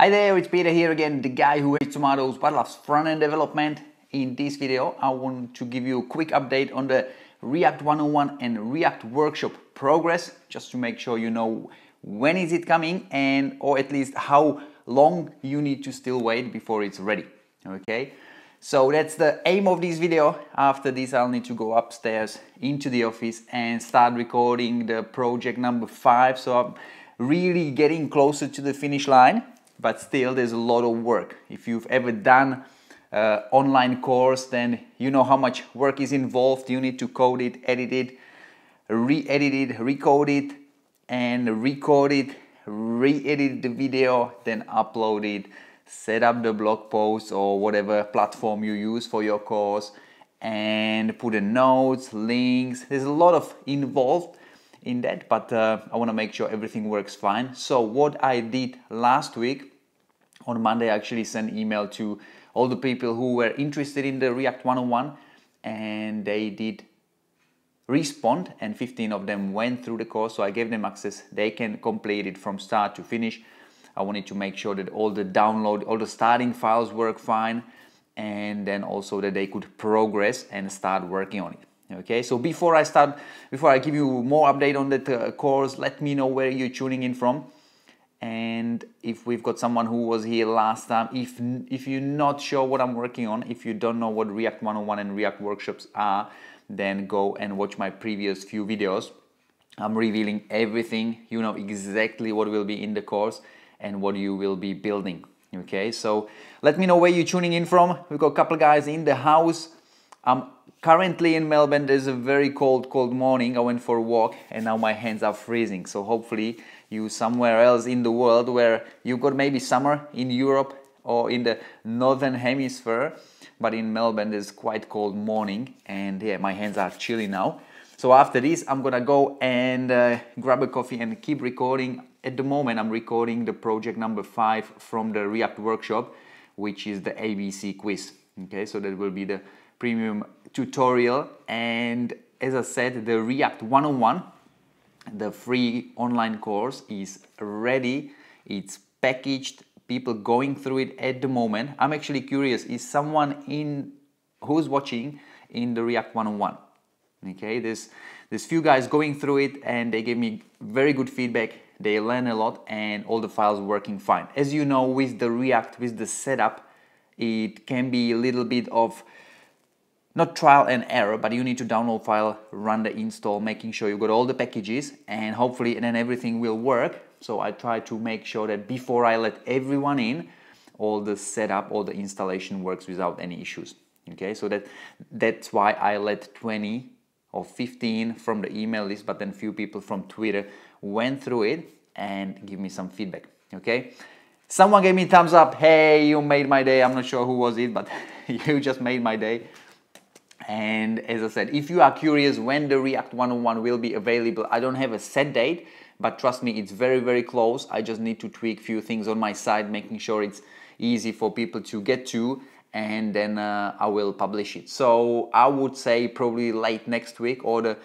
Hi there, it's Peter here again, the guy who hates tomatoes but loves front-end development. In this video, I want to give you a quick update on the React 101 and React Workshop progress, just to make sure you know when is it coming and or at least how long you need to still wait before it's ready. Okay, so that's the aim of this video. After this, I'll need to go upstairs into the office and start recording the project number 5. So I'm really getting closer to the finish line. But still, there's a lot of work. If you've ever done online course, then you know how much work is involved. You need to code it, edit it, re-edit it, recode it, and record it, re-edit the video, then upload it, set up the blog post or whatever platform you use for your course, and put in notes, links. There's a lot of involved in that, but I want to make sure everything works fine. So what I did last week, on Monday, I actually sent email to all the people who were interested in the React 101, and they did respond, and 15 of them went through the course, so I gave them access. They can complete it from start to finish. I wanted to make sure that all the download, all the starting files work fine, and then also that they could progress and start working on it. Okay, so before I give you more update on that course, let me know where you're tuning in from. And if we've got someone who was here last time, if you're not sure what I'm working on, if you don't know what React 101 and React Workshops are, then go and watch my previous few videos. I'm revealing everything. You know exactly what will be in the course and what you will be building. Okay, so let me know where you're tuning in from. We've got a couple guys in the house. I'm currently in Melbourne. There's a very cold morning. I went for a walk and now my hands are freezing. So hopefully you somewhere else in the world where you've got maybe summer in Europe or in the northern hemisphere, but in Melbourne there's quite cold morning, and yeah, my hands are chilly now. So after this, I'm gonna go and grab a coffee and keep recording. At the moment, I'm recording the project number 5 from the React Workshop, which is the ABC quiz. Okay, so that will be the premium tutorial. And as I said, the React 101, the free online course, is ready. It's packaged. People going through it at the moment. I'm actually curious, is someone who's watching in the React 101? Okay, there's few guys going through it and they gave me very good feedback. They learn a lot and all the files working fine. As you know, with the React, with the setup, it can be a little bit of not trial and error, but you need to download file, run the install, making sure you got all the packages, and hopefully and then everything will work. So I try to make sure that before I let everyone in, all the setup, all the installation works without any issues. Okay, so that's why I let 20 or 15 from the email list, but then few people from Twitter went through it and give me some feedback. Okay, someone gave me thumbs up. Hey, you made my day. I'm not sure who was it, but you just made my day. And as I said, if you are curious when the React 101 will be available, I don't have a set date, but trust me, it's very, very close. I just need to tweak a few things on my side, making sure it's easy for people to get to, and then I will publish it. So I would say probably late next week or the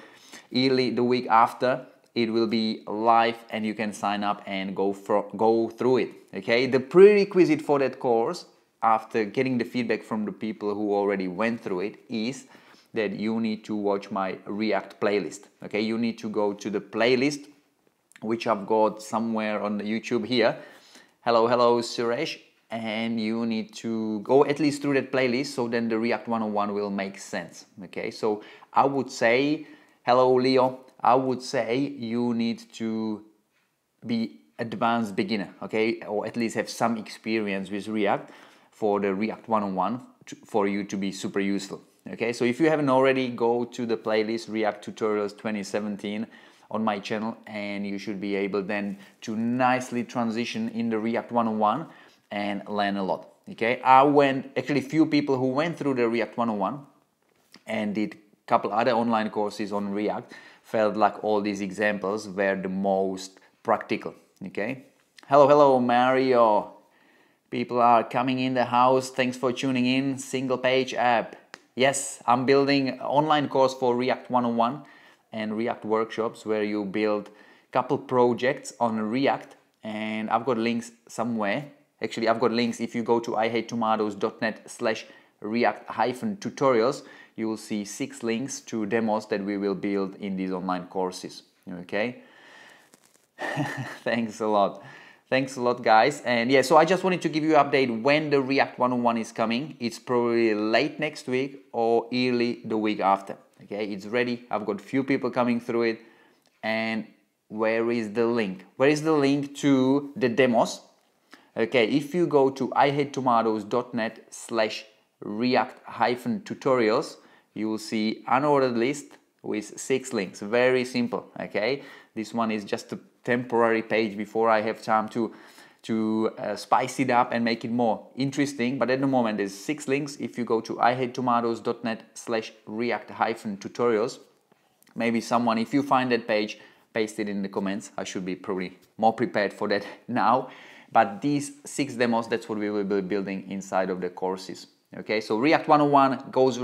week after, it will be live and you can sign up and go through it. Okay, the prerequisite for that course, after getting the feedback from the people who already went through it, is that you need to watch my React playlist. Okay, you need to go to the playlist, which I've got somewhere on the YouTube here. Hello Suresh. And you need to go at least through that playlist, so then the React 101 will make sense. Okay, so I would say, hello Leo, I would say you need to be advanced beginner, okay, or at least have some experience with React for the React 101 for you to be super useful. Okay, so if you haven't already, go to the playlist React Tutorials 2017 on my channel, and you should be able then to nicely transition in the React 101 and learn a lot. Okay, actually few people who went through the React 101 and did a couple other online courses on React felt like all these examples were the most practical. Okay, hello Mario. People are coming in the house. Thanks for tuning in. Single page app. Yes, I'm building an online course for React 101 and React Workshops where you build a couple projects on React, and I've got links somewhere Actually, I've got links. If you go to ihatetomatoes.net/react-tutorials, you will see 6 links to demos that we will build in these online courses. Okay. Thanks a lot. Thanks a lot, guys. And yeah, so I just wanted to give you an update when the React 101 is coming. It's probably late next week or early the week after. Okay, it's ready. I've got few people coming through it. And where is the link? Where is the link to the demos? Okay, if you go to ihatetomatoes.net/react-tutorials, you will see unordered list with 6 links. Very simple. Okay, this one is just a temporary page before I have time to spice it up and make it more interesting. But at the moment there's 6 links. If you go to ihatetomatoes.net/react-tutorials, maybe someone, if you find that page, paste it in the comments. I should be probably more prepared for that now. But these 6 demos, that's what we will be building inside of the courses. Okay, so React 101 goes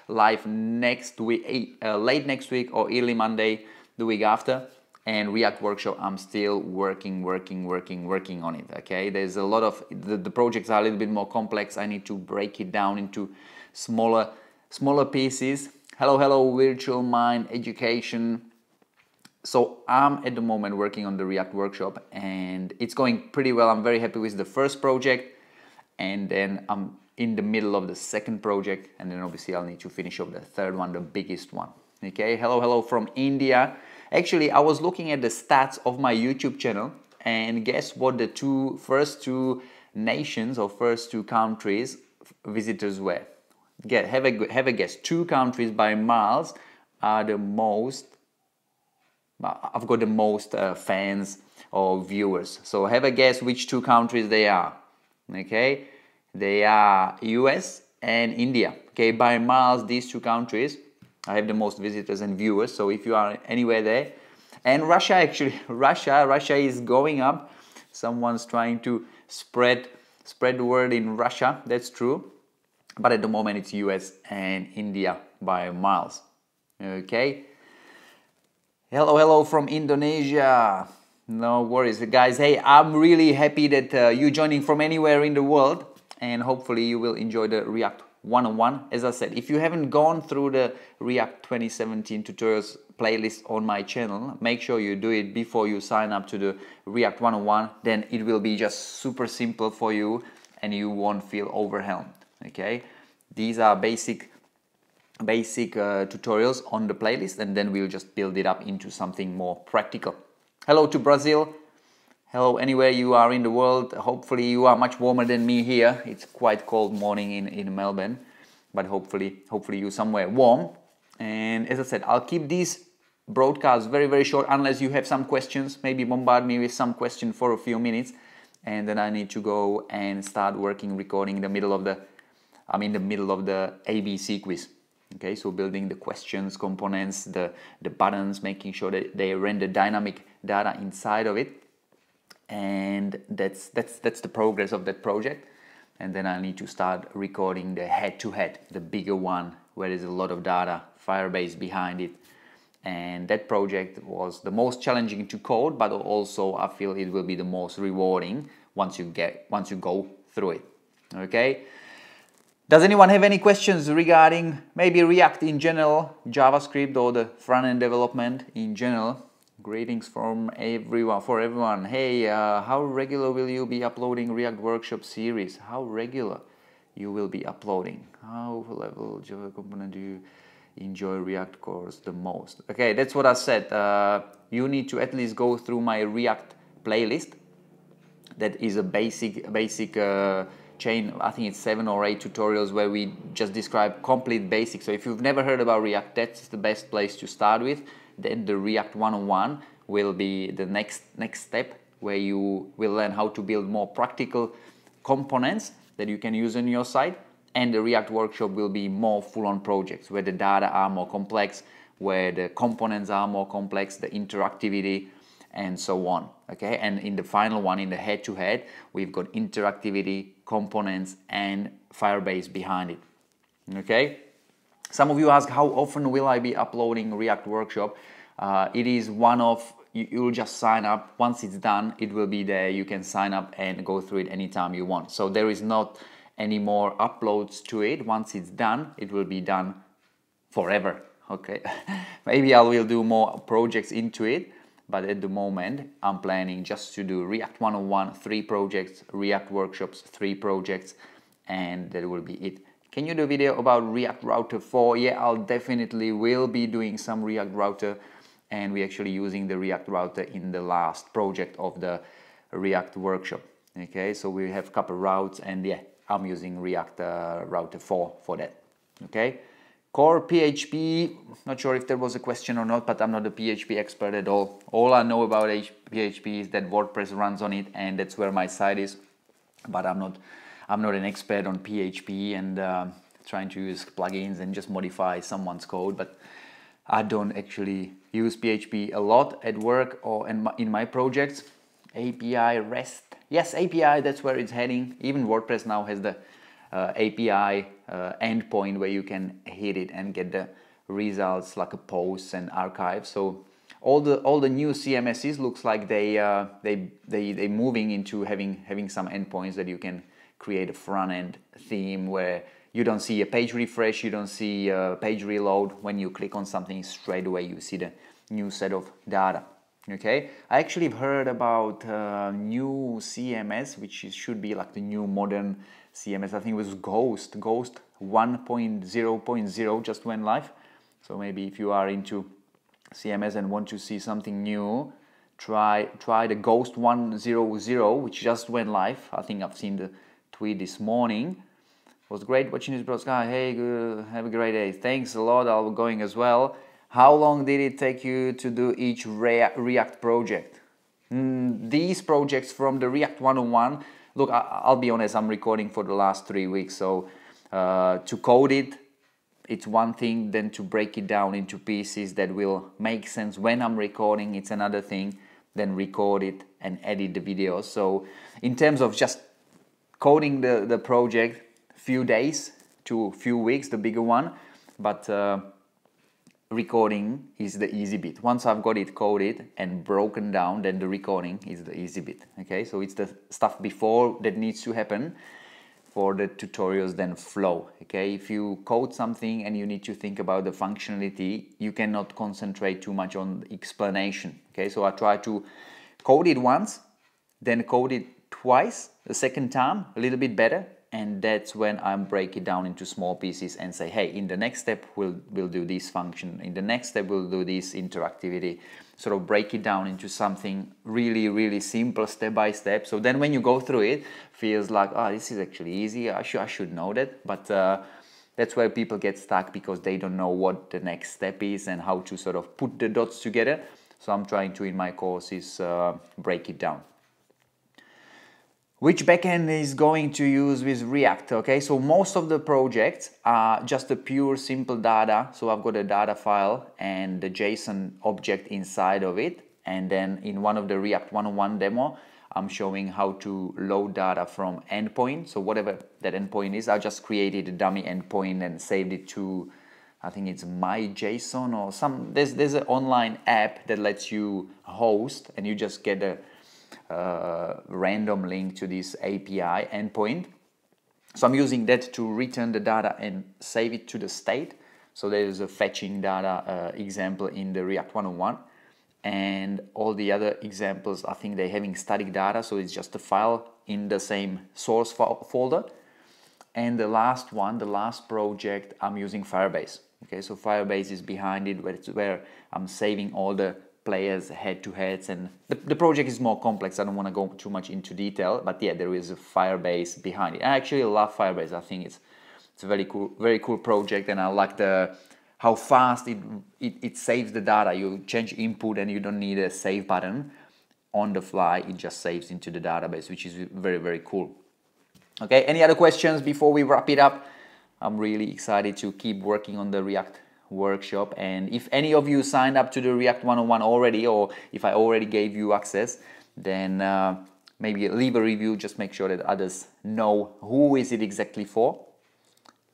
live next week, late next week or early Monday, the week after. And React Workshop, I'm still working on it. Okay, there's a lot of the projects are a little bit more complex. I need to break it down into smaller pieces. Hello, virtual mind education. So I'm at the moment working on the React Workshop, and it's going pretty well. I'm very happy with the first project, and then I'm in the middle of the second project, and then obviously I'll need to finish up the third one, the biggest one. Okay, hello from India. Actually, I was looking at the stats of my YouTube channel, and guess what the first two nations or first 2 countries visitors were? Have a guess. 2 countries by miles are the most. I've got the most fans or viewers. So have a guess which 2 countries they are. Okay, they are US and India. Okay, by miles, these 2 countries I have the most visitors and viewers. So if you are anywhere there, and Russia, actually, Russia is going up. Someone's trying to spread the word in Russia. That's true, but at the moment it's US and India by miles. Okay. Hello from Indonesia. No worries, guys. Hey, I'm really happy that you're joining from anywhere in the world, and hopefully you will enjoy the React 101. As I said, if you haven't gone through the React 2017 tutorials playlist on my channel, make sure you do it before you sign up to the React 101. Then it will be just super simple for you and you won't feel overwhelmed. Okay, these are basic tutorials on the playlist, and then we'll just build it up into something more practical. Hello to Brazil. Hello anywhere you are in the world. Hopefully you are much warmer than me here. It's quite cold morning in Melbourne, but hopefully you're somewhere warm. And as I said, I'll keep these broadcasts very short unless you have some questions. Maybe bombard me with some question for a few minutes, and then I need to go and start recording in the middle of the ABC quiz. Okay, so building the questions, components, the buttons, making sure that they render dynamic data inside of it. And that's the progress of that project. And then I need to start recording the head-to-head, the bigger one, where there's a lot of data, Firebase behind it. And that project was the most challenging to code, but also I feel it will be the most rewarding once you go through it. Okay. Does anyone have any questions regarding maybe React in general, JavaScript, or the front-end development in general? Greetings from everyone. Hey, how regular will you be uploading React Workshop series? How regular you will be uploading? How level Java component do you enjoy React course the most? Okay, that's what I said. You need to at least go through my React playlist. That is a basic chain. I think it's 7 or 8 tutorials where we just describe complete basics. So if you've never heard about React, that's the best place to start with. Then the React 101 will be the next step, where you will learn how to build more practical components that you can use on your site. And the React Workshop will be more full-on projects where the data are more complex, where the components are more complex, the interactivity, and so on. Okay, and in the final one, in the head-to-head, we've got interactivity, components, and Firebase behind it. Okay. Some of you ask, how often will I be uploading React Workshop? It is one of you'll just sign up. Once it's done, it will be there. You can sign up and go through it anytime you want. So there is not any more uploads to it. Once it's done, it will be done forever. Okay. Maybe I will do more projects into it, but at the moment I'm planning just to do React 101 3 projects, React workshops 3 projects, and that will be it. Can you do a video about React Router 4? Yeah, I'll definitely will be doing some React Router, and we're actually using the React Router in the last project of the React workshop. Okay, so we have a couple routes, and yeah, I'm using React Router 4 for that. Okay, core PHP, not sure if there was a question or not, but I'm not a PHP expert at all. All I know about PHP is that WordPress runs on it, and that's where my site is, but I'm not an expert on PHP and trying to use plugins and just modify someone's code, but I don't actually use PHP a lot at work or in my projects. API, REST, yes, API, that's where it's heading. Even WordPress now has the API endpoint where you can hit it and get the results like a post and archive. So all the new CMSs looks like they moving into having some endpoints that you can create a front-end theme where you don't see a page refresh, you don't see a page reload. When you click on something, straight away you see the new set of data. Okay, I actually heard about new CMS, which should be like the new modern CMS. I think it was Ghost 1.0.0 just went live. So maybe if you are into CMS and want to see something new, try the Ghost 1.0.0, which just went live. I think I've seen the tweet this morning. It was great watching this broadcast. Hey, good, have a great day. Thanks a lot. I'll be going as well. How long did it take you to do each React project? These projects from the React 101, look, I'll be honest, I'm recording for the last 3 weeks, so to code it, it's one thing, then to break it down into pieces that will make sense when I'm recording, it's another thing, then record it and edit the videos. So in terms of just coding the project, few days to few weeks, the bigger one, but recording is the easy bit. Once I've got it coded and broken down, then the recording is the easy bit. Okay, so it's the stuff before that needs to happen for the tutorials then flow. Okay, if you code something and you need to think about the functionality, you cannot concentrate too much on the explanation. Okay, so I try to code it once, then code it twice, the second time a little bit better, and that's when I break it down into small pieces and say, hey, in the next step we'll do this function, in the next step we'll do this interactivity, sort of break it down into something really simple, step by step. So then when you go through it, feels like, oh, this is actually easy, I should know that, but that's where people get stuck because they don't know what the next step is and how to sort of put the dots together. So I'm trying to, in my courses, break it down. Which backend is going to use with React? Okay, so most of the projects are just a pure simple data. So I've got a data file and the JSON object inside of it. And then in one of the React 101 demo, I'm showing how to load data from endpoint. So whatever that endpoint is, I just created a dummy endpoint and saved it to, I think it's my.json or some, there's an online app that lets you host and you just get a random link to this API endpoint. So I'm using that to return the data and save it to the state. So there is a fetching data example in the React 101, and all the other examples, I think they're having static data, so it's just a file in the same source folder. And the last one, the last project, I'm using Firebase. Okay, so Firebase is behind it, where I'm saving all the players head-to-heads, and the project is more complex. I don't want to go too much into detail, but yeah, there is a Firebase behind it. I actually love Firebase. I think it's a very cool project, and I like how fast it saves the data. You change input and you don't need a save button. On the fly, it just saves into the database, which is very cool. Okay, any other questions before we wrap it up? I'm really excited to keep working on the React workshop, and if any of you signed up to the React 101 already, or if I already gave you access, then maybe leave a review, just make sure that others know who is it exactly for.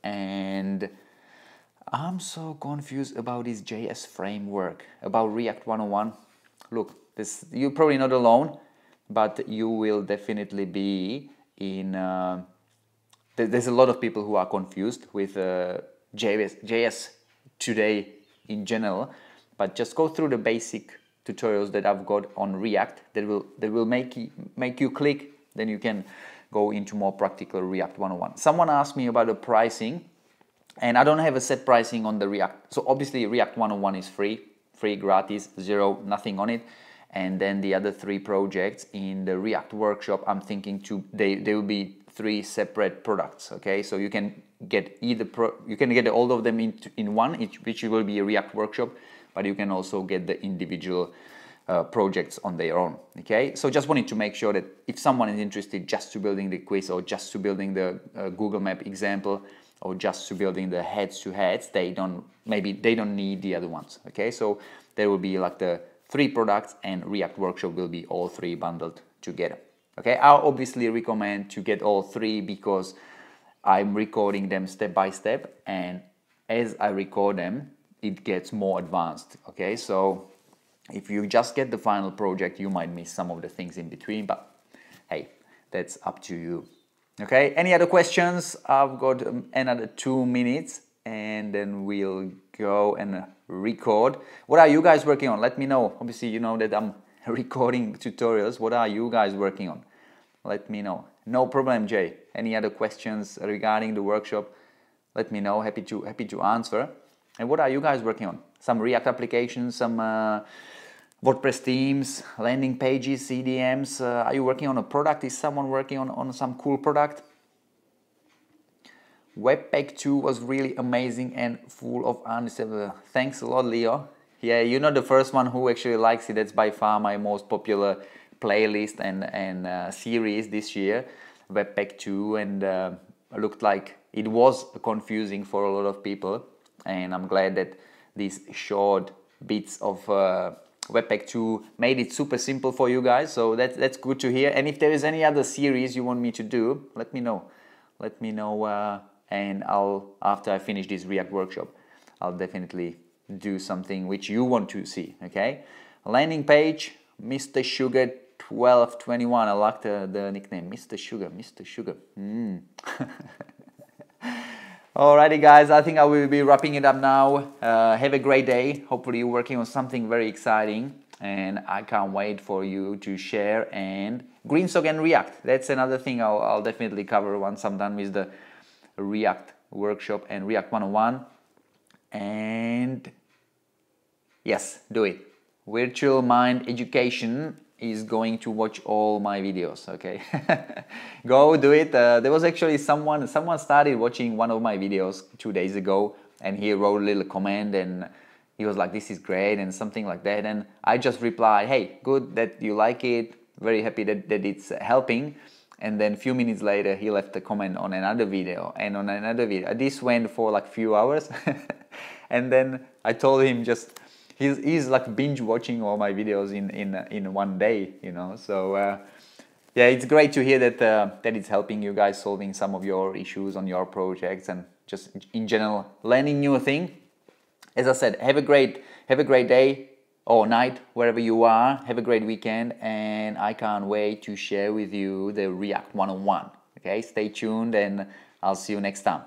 And I'm so confused about this JS framework, about React 101. Look, You're probably not alone, but you will definitely be in. There's a lot of people who are confused with JS today in general, but just go through the basic tutorials that I've got on React that will make you click. Then you can go into more practical React 101. Someone asked me about the pricing, and I don't have a set pricing on the React. So obviously React 101 is free, gratis, zero, nothing on it. And then the other 3 projects in the React workshop, I'm thinking they will be 3 separate products. Okay, so you can get all of them in one, which will be a React workshop, but you can also get the individual projects on their own. Okay, so just wanted to make sure that if someone is interested just to building the quiz, or just to building the Google Map example, or just to building the heads-to-heads, they don't need the other ones. Okay, so there will be like the 3 products, and React workshop will be all 3 bundled together. Okay, I obviously recommend to get all 3 because I'm recording them step by step, and as I record them, it gets more advanced. Okay, so if you just get the final project, you might miss some of the things in between, but hey, that's up to you. Okay, any other questions? I've got another 2 minutes, and then we'll go and record. What are you guys working on? Let me know. Obviously, you know that I'm recording tutorials. What are you guys working on? Let me know. No problem, Jay. Any other questions regarding the workshop? Let me know. Happy to answer. And what are you guys working on? Some React applications, some WordPress themes, landing pages, CDMs. Are you working on a product? Is someone working on some cool product? Webpack 2 was really amazing and full of answers. Thanks a lot, Leo. Yeah, you're not the first one who actually likes it. That's by far my most popular playlist and series this year, Webpack 2, and looked like it was confusing for a lot of people. And I'm glad that these short bits of Webpack 2 made it super simple for you guys. So that's good to hear. And if there is any other series you want me to do, let me know. Let me know. And after I finish this React workshop, I'll definitely do something which you want to see. Okay, landing page, Mr. Sugar 1221. I like the nickname, Mr. Sugar. Alrighty, guys, I think I will be wrapping it up now. Have a great day. Hopefully, you're working on something very exciting, and I can't wait for you to share. And Greensock and React. That's another thing I'll definitely cover once I'm done with the React workshop and React 101. And yes, do it. Virtual Mind Education is going to watch all my videos. Okay, go do it. There was actually someone started watching one of my videos 2 days ago, and he wrote a little comment, and he was like, "This is great," and something like that. And I just replied, "Hey, good that you like it. Very happy that it's helping." And then a few minutes later, he left a comment on another video and on another video. This went for like few hours. And then I told him just, he's like binge watching all my videos in one day, you know. So yeah, it's great to hear that that it's helping you guys solving some of your issues on your projects, and just in general learning new thing. As I said, have a great day or night, wherever you are. Have a great weekend, and I can't wait to share with you the React 101. Okay, stay tuned, and I'll see you next time.